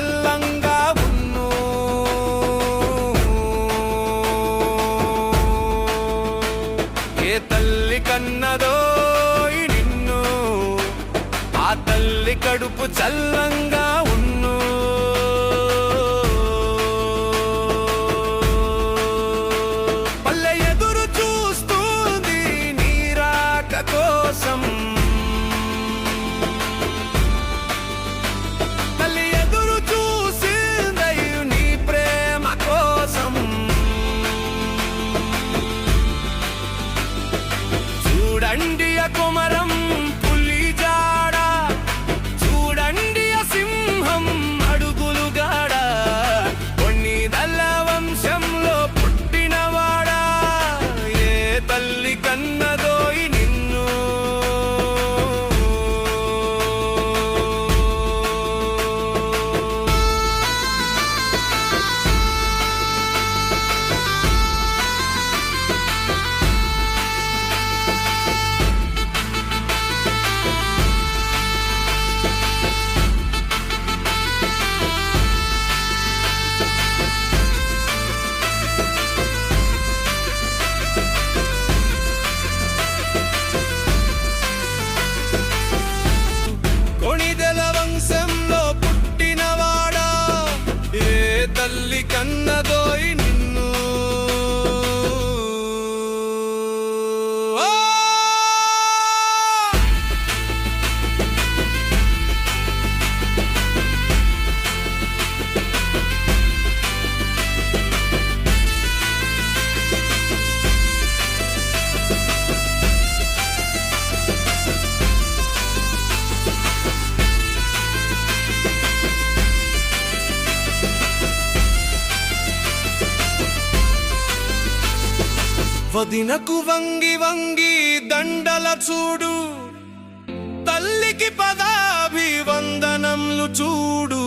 చల్లంగా ఉన్ను. ఏ తల్లి కన్నదో నిన్ను, ఆ తల్లి కడుపు చల్లంగా ఉన్ను. పల్లె ఎదురు చూస్తుంది నీ రాక కోసం, తల్లి ఎదురు చూసిందయ్యు నీ ప్రేమ కోసం. చూడండి కుమరం పులి జాడ, చూడండి సింహం అడుగులు గాడ, కొన్ని దళ వంశంలో పుట్టినవాడా. ఏ తల్లి కన్నదోయి నిన్ను, తల్లి కన్నదోయి నిన్ను. వదినకు వంగి వంగి దండల చూడు, తల్లికి పదాభివందనములు చూడు.